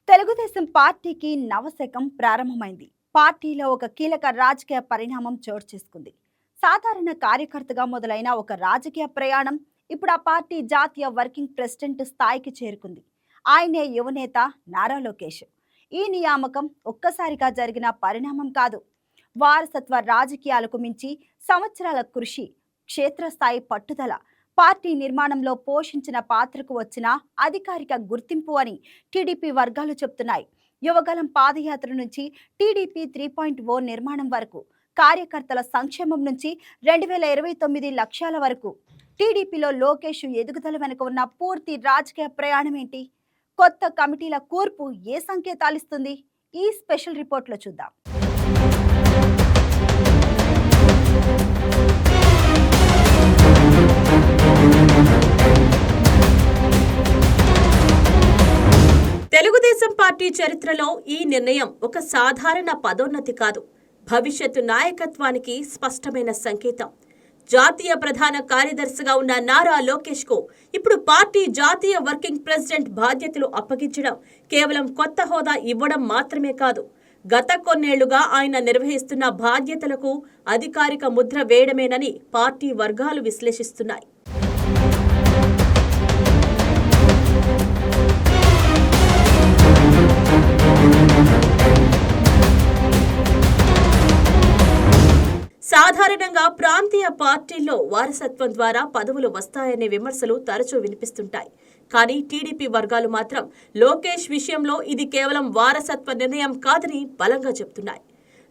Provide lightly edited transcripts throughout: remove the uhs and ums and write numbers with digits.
తెలుగుదేశం పార్టీకి నవశకం ప్రారంభమైంది. పార్టీలో ఒక కీలక రాజకీయ పరిణామం చోటు చేసుకుంది. సాధారణ కార్యకర్తగా మొదలైన ఒక రాజకీయ ప్రయాణం ఇప్పుడు ఆ పార్టీ జాతీయ వర్కింగ్ ప్రెసిడెంట్ స్థాయికి చేరుకుంది. ఆయనే యువనేత నారా లోకేష్. ఈ నియామకం ఒక్కసారిగా జరిగిన పరిణామం కాదు. వారసత్వ రాజకీయాలకు మించి సంవత్సరాల కృషి, క్షేత్రస్థాయి పట్టుదల, పార్టీ నిర్మాణంలో పోషించిన పాత్రకు వచ్చిన అధికారిక గుర్తింపు అని టీడీపీ వర్గాలు చెప్తున్నాయి. యువగలం పాదయాత్ర నుంచి టీడీపీ 3.0 నిర్మాణం వరకు, కార్యకర్తల సంక్షేమం నుంచి 2029 లక్ష్యాల వరకు, టీడీపీలో లోకేష్ ఎదుగుదల వెనుక ఉన్న పూర్తి రాజకీయ ప్రయాణం ఏంటి? కొత్త కమిటీల కూర్పు ఏ సంకేతాలిస్తుంది? ఈ స్పెషల్ రిపోర్ట్లో చూద్దాం. తెలుగుదేశం పార్టీ చరిత్రలో ఈ నిర్ణయం ఒక సాధారణ పదోన్నతి కాదు, భవిష్యత్తు నాయకత్వానికి స్పష్టమైన సంకేతం. జాతీయ ప్రధాన కార్యదర్శిగా ఉన్న నారా లోకేష్ కు ఇప్పుడు పార్టీ జాతీయ వర్కింగ్ ప్రెసిడెంట్ బాధ్యతలు అప్పగించడం కేవలం కొత్త హోదా ఇవ్వడం మాత్రమే కాదు, గత కొన్నేళ్లుగా ఆయన నిర్వహిస్తున్న బాధ్యతలకు అధికారిక ముద్ర వేయడమేనని పార్టీ వర్గాలు విశ్లేషిస్తున్నాయి. సాధారణంగా ప్రాంతీయ పార్టీల్లో వారసత్వం ద్వారా పదవులు వస్తాయనే విమర్శలు తరచూ వినిపిస్తుంటాయి. కానీ టీడీపీ వర్గాలు మాత్రం లోకేష్ విషయంలో ఇది కేవలం వారసత్వ నిర్ణయం కాదని బలంగా చెబుతున్నాయి.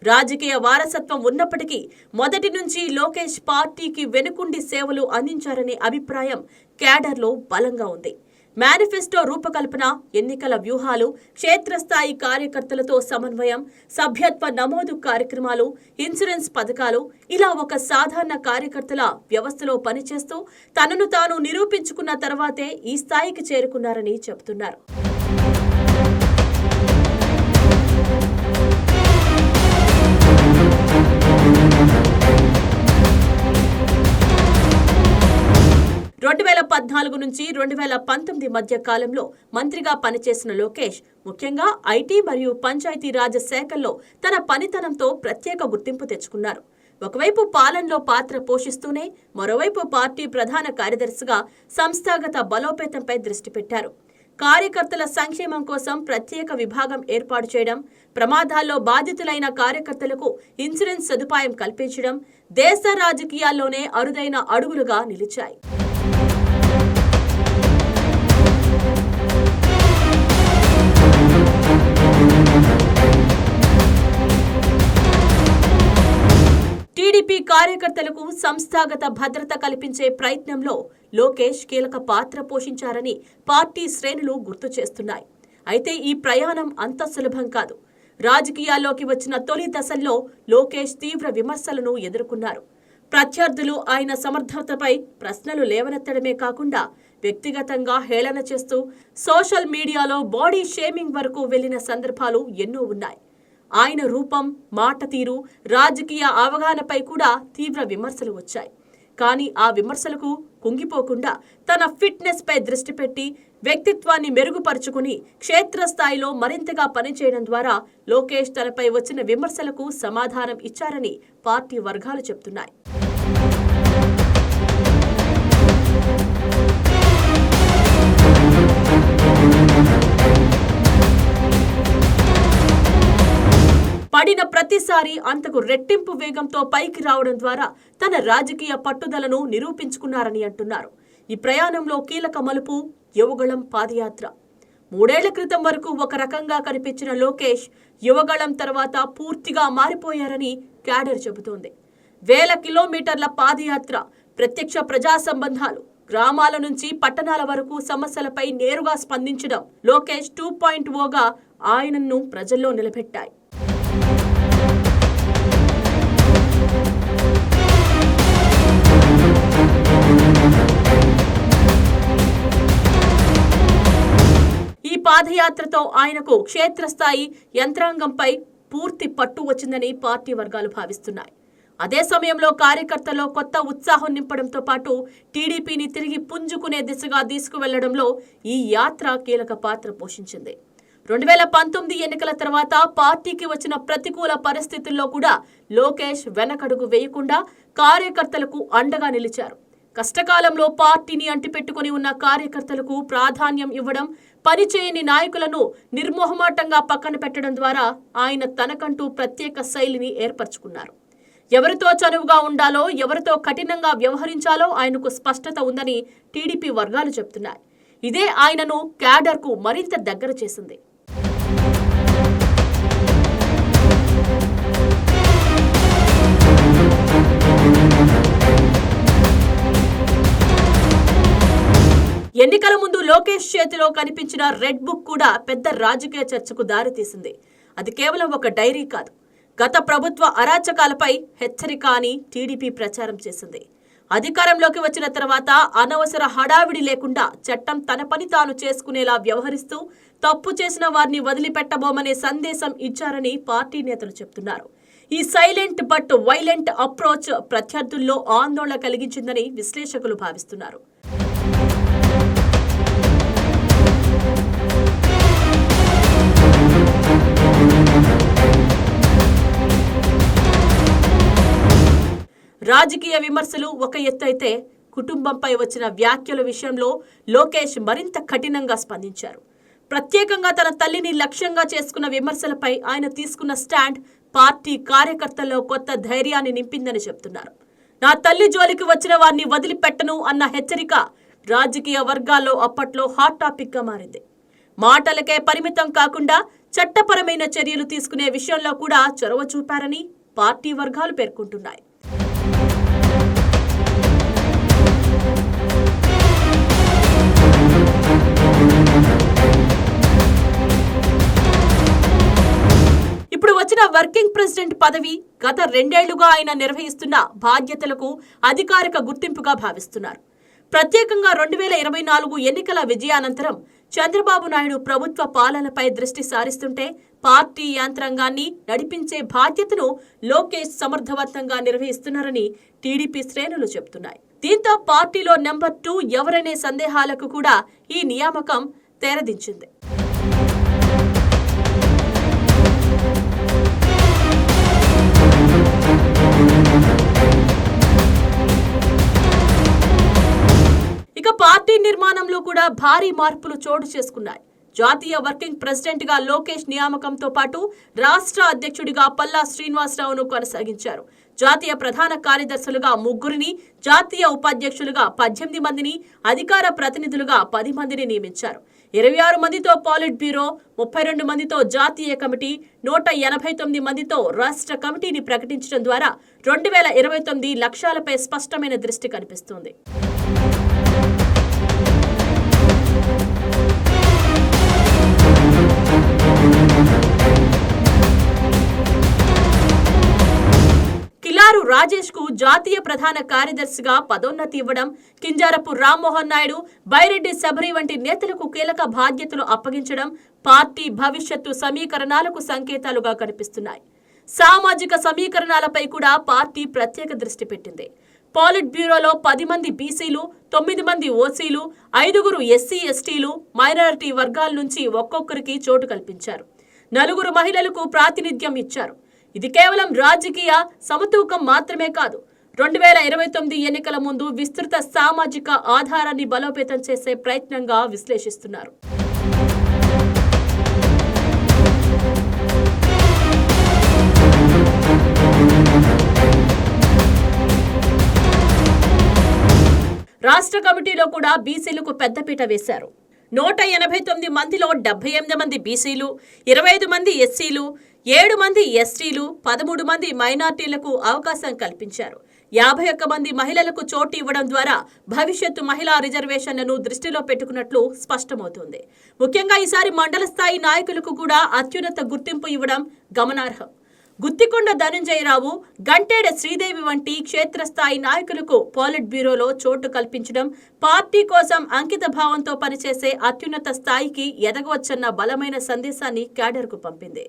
రాజకీయ వారసత్వం ఉన్నప్పటికీ మొదటి నుంచి లోకేష్ పార్టీకి వెనుకుండి సేవలు అందించారనే అభిప్రాయం క్యాడర్లో బలంగా ఉంది. మేనిఫెస్టో రూపకల్పన, ఎన్నికల వ్యూహాలు, క్షేత్రస్థాయి కార్యకర్తలతో సమన్వయం, సభ్యత్వ నమోదు కార్యక్రమాలు, ఇన్సూరెన్స్ పథకాలు, ఇలా ఒక సాధారణ కార్యకర్తల వ్యవస్థలో పనిచేస్తూ తనను తాను నిరూపించుకున్న తర్వాతే ఈ స్థాయికి చేరుకున్నారని చెబుతున్నారు. నుంచి 2019 మధ్య కాలంలో మంత్రిగా పనిచేసిన లోకేష్ ముఖ్యంగా ఐటీ మరియు పంచాయతీరాజ్ శాఖల్లో తన పనితనంతో ప్రత్యేక గుర్తింపు తెచ్చుకున్నారు. ఒకవైపు పాలనలో పాత్ర పోషిస్తూనే మరోవైపు పార్టీ ప్రధాన కార్యదర్శిగా సంస్థాగత బలోపేతంపై దృష్టి పెట్టారు. కార్యకర్తల సంక్షేమం కోసం ప్రత్యేక విభాగం ఏర్పాటు చేయడం, ప్రమాదాల్లో బాధితులైన కార్యకర్తలకు ఇన్సూరెన్స్ సదుపాయం కల్పించడం దేశ రాజకీయాల్లోనే అరుదైన అడుగులుగా నిలిచాయి. టీడీపీ కార్యకర్తలకు సంస్థాగత భద్రత కల్పించే ప్రయత్నంలో లోకేష్ కీలక పాత్ర పోషించారని పార్టీ శ్రేణులు గుర్తు చేస్తున్నాయి. అయితే ఈ ప్రయాణం అంత సులభం కాదు. రాజకీయాల్లోకి వచ్చిన తొలి దశల్లో లోకేష్ తీవ్ర విమర్శలను ఎదుర్కొన్నారు. ప్రత్యర్థులు ఆయన సమర్థతపై ప్రశ్నలు లేవనెత్తడమే కాకుండా వ్యక్తిగతంగా హేళన చేస్తూ సోషల్ మీడియాలో బాడీ షేమింగ్ వరకు వెళ్లిన సందర్భాలు ఎన్నో ఉన్నాయి. ఆయన రూపం, మాట తీరు, రాజకీయ అవగాహనపై కూడా తీవ్ర విమర్శలు వచ్చాయి. కానీ ఆ విమర్శలకు కుంగిపోకుండా తన ఫిట్నెస్ పై దృష్టి పెట్టి వ్యక్తిత్వాన్ని మెరుగుపరుచుకుని క్షేత్రస్థాయిలో మరింతగా పనిచేయడం ద్వారా లోకేష్ తనపై వచ్చిన విమర్శలకు సమాధానం ఇచ్చారని పార్టీ వర్గాలు చెబుతున్నాయి. పడిన ప్రతిసారి అంతకు రెట్టింపు వేగంతో పైకి రావడం ద్వారా తన రాజకీయ పట్టుదలను నిరూపించుకున్నారని అంటున్నారు. ఈ ప్రయాణంలో కీలక మలుపు యువగళం పాదయాత్ర. 3 ఏళ్ల క్రితం వరకు ఒక రకంగా కనిపించిన లోకేష్ యువగళం తర్వాత పూర్తిగా మారిపోయారని క్యాడర్ చెబుతోంది. 1000 కిలోమీటర్ల పాదయాత్ర, ప్రత్యక్ష ప్రజా సంబంధాలు, గ్రామాల నుంచి పట్టణాల వరకు సమస్యలపై నేరుగా స్పందించడం లోకేష్ 2.0గా ఆయనను ప్రజల్లో నిలబెట్టాయి. ఈ పాదయాత్రతో ఆయనకు క్షేత్రస్థాయి యంత్రాంగంపై పూర్తి పట్టు వచ్చిందని పార్టీ వర్గాలు భావిస్తున్నాయి. అదే సమయంలో కార్యకర్తల్లో కొత్త ఉత్సాహం నింపడంతో పాటు టీడీపీని తిరిగి పుంజుకునే దిశగా తీసుకువెళ్లడంలో ఈ యాత్ర కీలక పాత్ర పోషించింది. 2019 ఎన్నికల తర్వాత పార్టీకి వచ్చిన ప్రతికూల పరిస్థితుల్లో కూడా లోకేష్ వెనకడుగు వేయకుండా కార్యకర్తలకు అండగా నిలిచారు. కష్టకాలంలో పార్టీని అంటిపెట్టుకుని ఉన్న కార్యకర్తలకు ప్రాధాన్యం ఇవ్వడం, పనిచేయని నాయకులను నిర్మోహమాటంగా పక్కన పెట్టడం ద్వారా ఆయన తనకంటూ ప్రత్యేక శైలిని ఏర్పరచుకున్నారు. ఎవరితో చనువుగా ఉండాలో, ఎవరితో కఠినంగా వ్యవహరించాలో ఆయనకు స్పష్టత ఉందని టీడీపీ వర్గాలు చెబుతున్నాయి. ఇదే ఆయనను క్యాడర్కు మరింత దగ్గర చేసింది. ఎన్నికల ముందు లోకేష్ చేతిలో కనిపించిన రెడ్ బుక్ కూడా పెద్ద రాజకీయ చర్చకు దారితీసింది. అది కేవలం ఒక డైరీ కాదు, గత ప్రభుత్వ అరాచకాలపై హెచ్చరిక అని టీడీపీ ప్రచారం చేసింది. అధికారంలోకి వచ్చిన తర్వాత అనవసర హడావిడి లేకుండా చట్టం తన పని తాను చేసుకునేలా వ్యవహరిస్తూ తప్పు చేసిన వారిని వదిలిపెట్టబోమనే సందేశం ఇచ్చారని పార్టీ నేతలు చెబుతున్నారు. ఈ సైలెంట్ బట్ వైలెంట్ అప్రోచ్ ప్రత్యర్థుల్లో ఆందోళన కలిగించిందని విశ్లేషకులు భావిస్తున్నారు. రాజకీయ విమర్శలు ఒక ఎత్తు అయితే, కుటుంబంపై వచ్చిన వ్యాఖ్యల విషయంలో లోకేష్ మరింత కఠినంగా స్పందించారు. ప్రత్యేకంగా తన తల్లిని లక్ష్యంగా చేసుకున్న విమర్శలపై ఆయన తీసుకున్న స్టాండ్ పార్టీ కార్యకర్తల్లో కొత్త ధైర్యాన్ని నింపిందని చెబుతున్నారు. నా తల్లి జోలికి వచ్చిన వారిని వదిలిపెట్టను అన్న హెచ్చరిక రాజకీయ వర్గాల్లో అప్పట్లో హాట్ టాపిక్ గా మారింది. మాటలకే పరిమితం కాకుండా చట్టపరమైన చర్యలు తీసుకునే విషయంలో కూడా చొరవ చూపారని పార్టీ వర్గాలు పేర్కొంటున్నాయి. ఇప్పుడు వచ్చిన వర్కింగ్ ప్రెసిడెంట్ పదవి గత 2 ఏళ్లుగా ఆయన నిర్వహిస్తున్న బాధ్యతలకు అధికారిక గుర్తింపుగా భావిస్తున్నారు. ప్రత్యేకంగా 2024 ఎన్నికల విజయానంతరం చంద్రబాబు నాయుడు ప్రభుత్వ పాలనపై దృష్టి సారిస్తుంటే పార్టీ యంత్రాంగాన్ని నడిపించే బాధ్యతను లోకేష్ సమర్థవంతంగా నిర్వహిస్తున్నారని టీడీపీ శ్రేణులు చెబుతున్నాయి. దీంతో పార్టీలో నెంబర్ 2 ఎవరనే సందేహాలకు కూడా ఈ నియామకం తెరదించింది. ఇక పార్టీ నిర్మాణంలో కూడా భారీ మార్పులు చోటు చేసుకున్నాయి. జాతీయ వర్కింగ్ ప్రెసిడెంట్ గా లోకేష్ నియామకంతో పాటు రాష్ట్ర అధ్యక్షుడిగా పల్లా శ్రీనివాసరావును కొనసాగించారు. జాతీయ ప్రధాన కార్యదర్శులుగా 3 జాతీయ ఉపాధ్యక్షులుగా 18 మందిని, అధికార ప్రతినిధులుగా 10 మందిని నియమించారు. 26 మందితో పాలిట్ బ్యూరో, 32 మందితో జాతీయ కమిటీ, 189 మందితో రాష్ట్ర కమిటీని ప్రకటించడం ద్వారా 2029 లక్ష్యాలపై స్పష్టమైన దృష్టి కనిపిస్తుంది. కిలారు రాజేష్ కు జాతీయ ప్రధాన కార్యదర్శిగా పదోన్నతి ఇవ్వడం, కింజారపు రామ్మోహన్ నాయుడు, బైరెడ్డి శబరి వంటి నేతలకు కీలక బాధ్యతలు అప్పగించడం పార్టీ భవిష్యత్తు సమీకరణాలకు సంకేతాలుగా కనిపిస్తున్నాయి. సామాజిక సమీకరణాలపై కూడా పార్టీ ప్రత్యేక దృష్టి పెట్టింది. పాలిట్ బ్యూరోలో 10 మంది బీసీలు, 9 మంది ఓసీలు, 5 ఎస్సీ ఎస్టీలు, మైనారిటీ వర్గాల నుంచి ఒక్కొక్కరికి చోటు కల్పించారు. 4 మహిళలకు ప్రాతినిధ్యం ఇచ్చారు. ఇది కేవలం రాజకీయ సమతూకం మాత్రమే కాదు, 2029 ఎన్నికల ముందు విస్తృత సామాజిక ఆధారాన్ని బలోపేతం చేసే ప్రయత్నంగా విశ్లేషిస్తున్నారు. రాష్ట్ర కమిటీలో కూడా బీసీలకు పెద్దపీట వేశారు. 189 మందిలో 78 మంది బీసీలు, 25 మంది ఎస్సీలు, 7 మంది ఎస్టీలు, 13 మంది మైనార్టీలకు అవకాశం కల్పించారు. 51 మంది మహిళలకు చోటు ఇవ్వడం ద్వారా భవిష్యత్తు మహిళా రిజర్వేషన్లను దృష్టిలో పెట్టుకున్నట్లు స్పష్టమవుతోంది. ముఖ్యంగా ఈసారి మండల స్థాయి నాయకులకు కూడా అత్యున్నత గుర్తింపు ఇవ్వడం గమనార్హం. గుత్తికొండ ధనంజయరావు, గంటేడ శ్రీదేవి వంటి క్షేత్రస్థాయి నాయకులకు పాలిట్ బ్యూరోలో చోటు కల్పించడం పార్టీ కోసం అంకిత భావంతో పనిచేసే అత్యున్నత స్థాయికి ఎదగవచ్చన్న బలమైన సందేశాన్ని క్యాడర్కు పంపింది.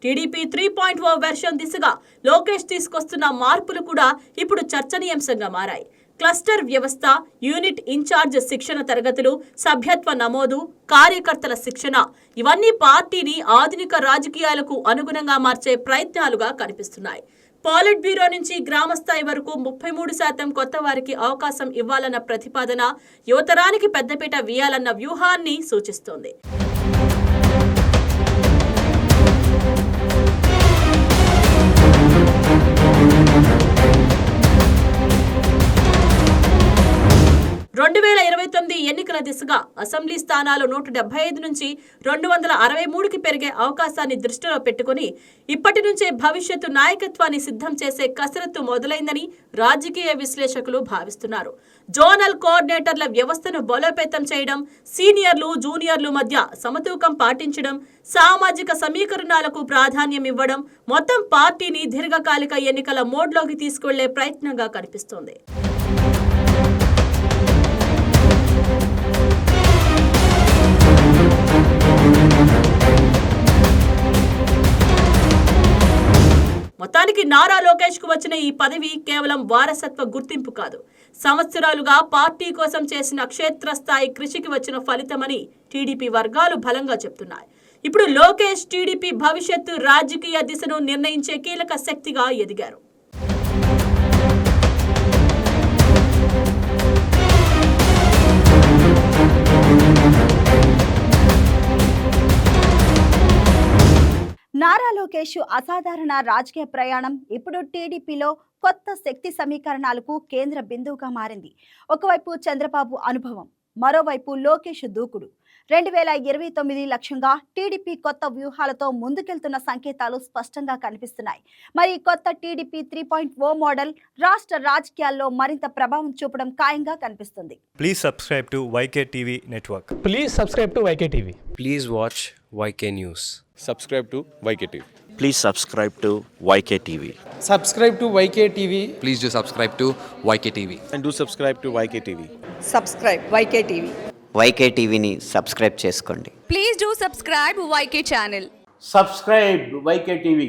టీడీపీ 3.0 వెర్షన్ దిశగా లోకేష్ తీసుకొస్తున్న మార్పులు కూడా ఇప్పుడు చర్చనీయాంశంగా మారాయి. క్లస్టర్ వ్యవస్థ, యూనిట్ ఇన్ఛార్జ్ శిక్షణ తరగతులు, సభ్యత్వ నమోదు, కార్యకర్తల శిక్షణ ఇవన్నీ పార్టీని ఆధునిక రాజకీయాలకు అనుగుణంగా మార్చే ప్రయత్నాలుగా కనిపిస్తున్నాయి. పాలిట్ బ్యూరో నుంచి గ్రామ స్థాయి వరకు 33% కొత్త వారికి అవకాశం ఇవ్వాలన్న ప్రతిపాదన యువతరానికి పెద్దపీట వేయాలన్న వ్యూహాన్ని సూచిస్తోంది. ఎన్నికల దిశగా అసెంబ్లీ స్థానాలు 175 నుంచి 263కి పెరిగే అవకాశాన్ని దృష్టిలో పెట్టుకుని ఇప్పటి నుంచే భవిష్యత్తు నాయకత్వాన్ని సిద్ధం చేసే కసరత్తు మొదలైందని రాజకీయ విశ్లేషకులు భావిస్తున్నారు. జోనల్ కోఆర్డినేటర్ల వ్యవస్థను బలోపేతం చేయడం, సీనియర్లు జూనియర్లు మధ్య సమతూకం పాటించడం, సామాజిక సమీకరణాలకు ప్రాధాన్యం ఇవ్వడం మొత్తం పార్టీని దీర్ఘకాలిక ఎన్నికల మోడ్లోకి తీసుకెళ్లే ప్రయత్నంగా కనిపిస్తోంది. మొత్తానికి నారా లోకేష్ కు వచ్చిన ఈ పదవి కేవలం వారసత్వ గుర్తింపు కాదు, సంవత్సరాలుగా పార్టీ కోసం చేసిన క్షేత్రస్థాయి కృషికి వచ్చిన ఫలితమని టీడీపీ వర్గాలు బలంగా చెప్తున్నాయి. ఇప్పుడు లోకేష్ టీడీపీ భవిష్యత్తు రాజకీయ దిశను నిర్ణయించే కీలక శక్తిగా ఎదిగారు. నారా లోకేష్ అసాధారణ రాజకీయ ప్రయాణం ఇప్పుడు టీడీపీలో కొత్త శక్తి సమీకరణాలకు కేంద్ర బిందువుగా మారింది. ఒకవైపు చంద్రబాబు అనుభవం, మరోవైపు లోకేష్ దూకుడు. 2029 లక్ష్యంగా టీడీపీ కొత్త వ్యూహాలతో ముందుకెళ్తున్న సంకేతాలు స్పష్టంగా కనిపిస్తున్నాయి. మరి కొత్త టీడీపీ 3.0 మోడల్ రాష్ట్ర రాజకీయాల్లో మరింత ప్రభావం చూపడం ఖాయంగా కనిపిస్తుంది. Please subscribe to YK TV Network. Please subscribe to YK TV. Please watch YK News. Subscribe to YK TV. Please subscribe to YK TV. Subscribe to YK TV. Please do subscribe to YK TV. And do subscribe to YK TV. Subscribe YK TV. YK టీవీని subscribe చేసుకోండి. Please do subscribe YK channel. Subscribe YK TV.